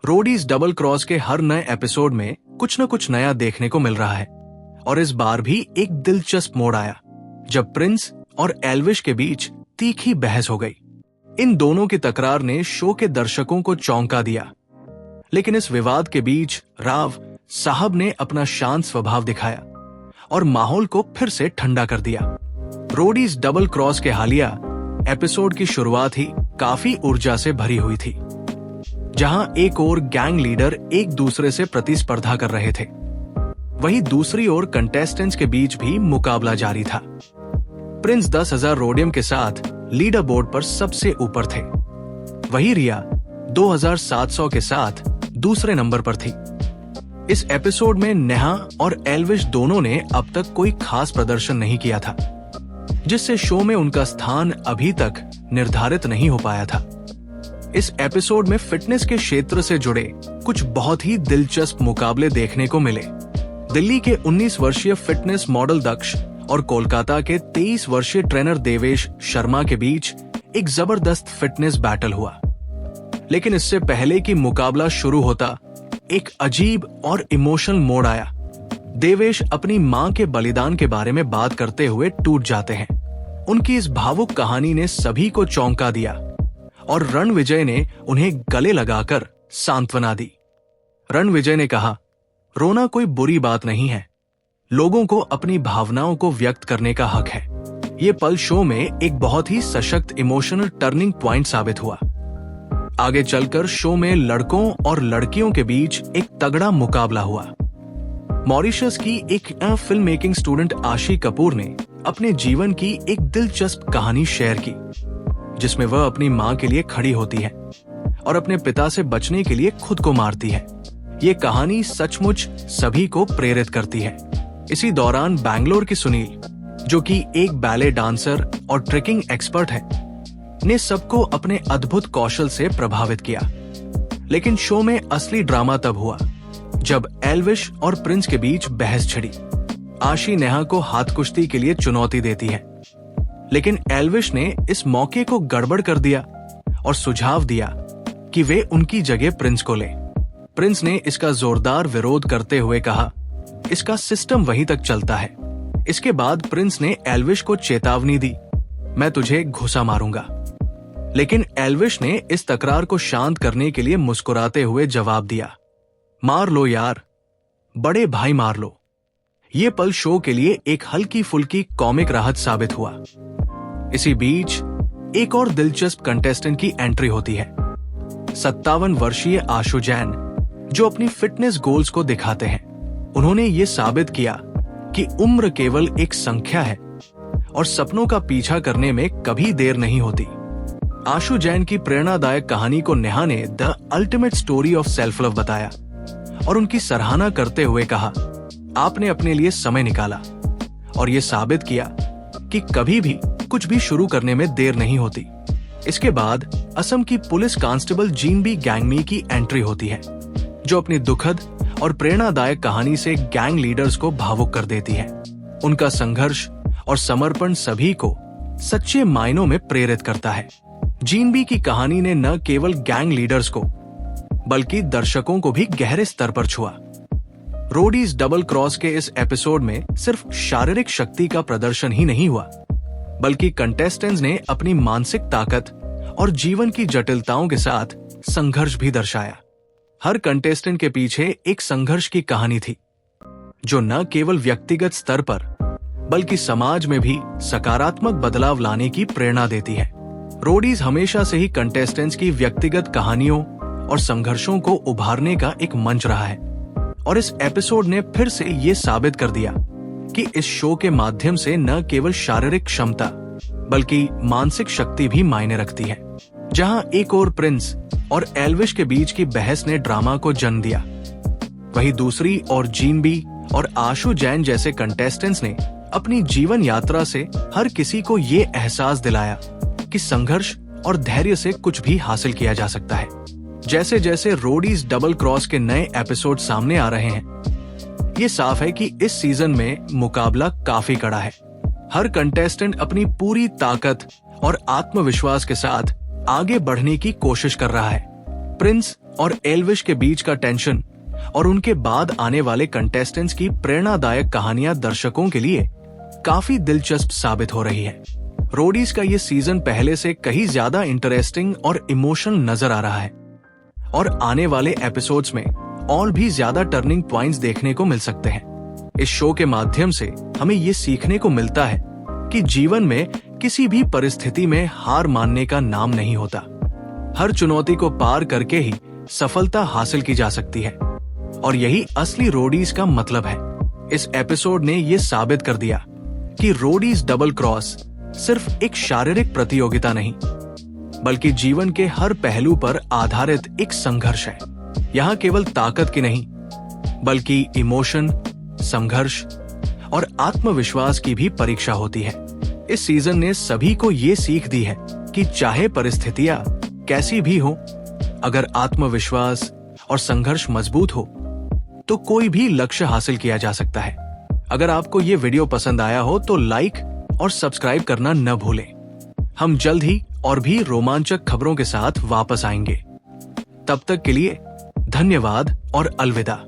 Roadies double cross के हर नए episode में कुछ न कुछ नया देखने को मिल रहा है और इस बार भी एक दिलचस्प मोड़ आया जब प्रिंस और एल्विश के बीच तीखी बहस हो गई। इन दोनों की तकरार ने शो के दर्शकों को चौंका दिया, लेकिन इस विवाद के बीच राव साहब ने अपना शांत स्वभाव दिखाया और माहौल को फिर से ठंडा कर दिया। रोडीज डबल क्रॉस के हालिया एपिसोड की शुरुआत ही काफी ऊर्जा से भरी हुई थी, जहां एक ओर गैंग लीडर एक दूसरे से प्रतिस्पर्धा कर रहे थे, वहीं दूसरी ओर कंटेस्टेंट्स के बीच भी मुकाबला जारी था। प्रिंस 10,000 रोडियम के साथ लीडर बोर्ड पर सबसे ऊपर थे, वहीं रिया 2,700 के साथ दूसरे नंबर पर थी। इस एपिसोड में नेहा और एल्विश दोनों ने अब तक कोई खास प्रदर्शन नहीं किया था, जिससे शो में उनका स्थान अभी तक निर्धारित नहीं हो पाया था। इस एपिसोड में फिटनेस के क्षेत्र से जुड़े कुछ बहुत ही दिलचस्प मुकाबले देखने को मिले। दिल्ली के 19 वर्षीय फिटनेस मॉडल दक्ष और कोलकाता के 23 वर्षीय ट्रेनर देवेश शर्मा के बीच एक जबरदस्त फिटनेस बैटल हुआ। लेकिन इससे पहले कि मुकाबला शुरू होता, एक अजीब और इमोशनल मोड़ आया। देवेश अपनी मां के बलिदान के बारे में बात करते हुए टूट जाते हैं। उनकी इस भावुक कहानी ने सभी को चौंका दिया और रणविजय ने उन्हें गले लगाकर सांत्वना दी। रणविजय ने कहा, रोना कोई बुरी बात नहीं है, लोगों को अपनी भावनाओं को व्यक्त करने का हक है। ये पल शो में एक बहुत ही सशक्त इमोशनल टर्निंग पॉइंट साबित हुआ। आगे चलकर शो में लड़कों और लड़कियों के बीच एक तगड़ा मुकाबला हुआ। मॉरिशस की एक फिल्म मेकिंग स्टूडेंट आशी कपूर ने अपने जीवन की एक दिलचस्प कहानी शेयर की, जिसमें वह अपनी मां के लिए खड़ी होती है और अपने पिता से बचने के लिए खुद को मारती है। ये कहानी सचमुच सभी को प्रेरित करती है। इसी दौरान बैंगलोर की सुनील, जो कि एक बैले डांसर और ट्रेकिंग एक्सपर्ट है, ने सबको अपने अद्भुत कौशल से प्रभावित किया। लेकिन शो में असली ड्रामा तब हुआ जब एल्विश और प्रिंस के बीच बहस छिड़ी। आशी नेहा को हाथ कुश्ती के लिए चुनौती देती है, लेकिन एल्विश ने इस मौके को गड़बड़ कर दिया और सुझाव दिया कि वे उनकी जगह प्रिंस को लें। प्रिंस ने इसका जोरदार विरोध करते हुए कहा, इसका सिस्टम वहीं तक चलता है। इसके बाद प्रिंस ने एल्विश को चेतावनी दी, मैं तुझे घुसा मारूंगा। लेकिन एल्विश ने इस तकरार को शांत करने के लिए मुस्कुराते हुए जवाब दिया, मार लो यार, बड़े भाई मार लो। ये पल शो के लिए एक हल्की फुल्की कॉमिक राहत साबित हुआ। इसी बीच एक और दिलचस्प कंटेस्टेंट की एंट्री होती है। 57 वर्षीय आशु जैन, जो अपनी फिटनेस गोल्स को दिखाते हैं। उन्होंने ये साबित किया कि उम्र केवल एक संख्या है और सपनों का पीछा करने में कभी देर नहीं होती। आशु जैन की प्रेरणादायक कहानी को नेहा ने the ultimate story of self love बताया और उनकी सराहना करते हुए कहा, आपने अपने लिए समय निकाला और ये साबित किया कि कभी भी कुछ भी शुरू करने में देर नहीं होती। इसके बाद असम की पुलिस कांस्टेबल जीनबी गैंगमी की एंट्री होती है, जो अपनी दुखद और प्रेरणादायक कहानी से गैंग लीडर्स को भावुक कर देती है। उनका संघर्ष और समर्पण सभी को सच्चे मायनों में प्रेरित करता है। जीनबी की कहानी ने न केवल गैंग लीडर्स को बल्कि दर्शकों को भी गहरे स्तर पर छुआ। रोडीज डबल क्रॉस के इस एपिसोड में सिर्फ शारीरिक शक्ति का प्रदर्शन ही नहीं हुआ, बल्कि कंटेस्टेंट्स ने अपनी मानसिक ताकत और जीवन की जटिलताओं के साथ संघर्ष भी दर्शाया। हर कंटेस्टेंट के पीछे एक संघर्ष की कहानी थी, जो न केवल व्यक्तिगत स्तर पर बल्कि समाज में भी सकारात्मक बदलाव लाने की प्रेरणा देती है। रोडीज हमेशा से ही कंटेस्टेंट्स की व्यक्तिगत कहानियों और संघर्षों को उभारने का एक मंच रहा है, और इस एपिसोड ने फिर से ये साबित कर दिया कि इस शो के माध्यम से न केवल शारीरिक क्षमता बल्कि मानसिक शक्ति भी मायने रखती है। जहां एक और प्रिंस और एल्विश के बीच की बहस ने ड्रामा को जन्म दिया, वहीं दूसरी ओर जीनबी और आशु जैन जैसे कंटेस्टेंट्स ने अपनी जीवन यात्रा से हर किसी को ये एहसास दिलाया कि संघर्ष और धैर्य से कुछ भी हासिल किया जा सकता है। जैसे जैसे रोडीज डबल क्रॉस के नए एपिसोड सामने आ रहे हैं, ये साफ है कि इस सीजन में मुकाबला काफी कड़ा है। हर कंटेस्टेंट अपनी पूरी ताकत और आत्मविश्वास के साथ आगे बढ़ने की कोशिश कर रहा है। प्रिंस और एल्विश के बीच का टेंशन और उनके बाद आने वाले कंटेस्टेंट्स की प्रेरणादायक कहानियां दर्शकों के लिए काफी दिलचस्प साबित हो रही है। रोडीज का ये सीजन पहले से कहीं ज्यादा इंटरेस्टिंग और इमोशनल नजर आ रहा है और आने वाले एपिसोड्स में और भी ज्यादा टर्निंग पॉइंट्स देखने को मिल सकते हैं। इस शो के माध्यम से हमें ये सीखने को मिलता है कि जीवन में किसी भी परिस्थिति में हार मानने का नाम नहीं होता। हर चुनौती को पार करके ही सफलता हासिल की जा सकती है और यही असली रोडीज का मतलब है। इस एपिसोड ने ये साबित कर दिया कि रोडीज डबल क्रॉस सिर्फ एक शारीरिक प्रतियोगिता नहीं, बल्कि जीवन के हर पहलू पर आधारित एक संघर्ष है। यहाँ केवल ताकत की नहीं, बल्कि इमोशन, संघर्ष और आत्मविश्वास की भी परीक्षा होती है। इस सीजन ने सभी को ये सीख दी है कि चाहे परिस्थितियां कैसी भी हो, अगर आत्मविश्वास और संघर्ष मजबूत हो तो कोई भी लक्ष्य हासिल किया जा सकता है। अगर आपको ये वीडियो पसंद आया हो तो लाइक और सब्सक्राइब करना न भूलें। हम जल्द ही और भी रोमांचक खबरों के साथ वापस आएंगे। तब तक के लिए धन्यवाद और अलविदा।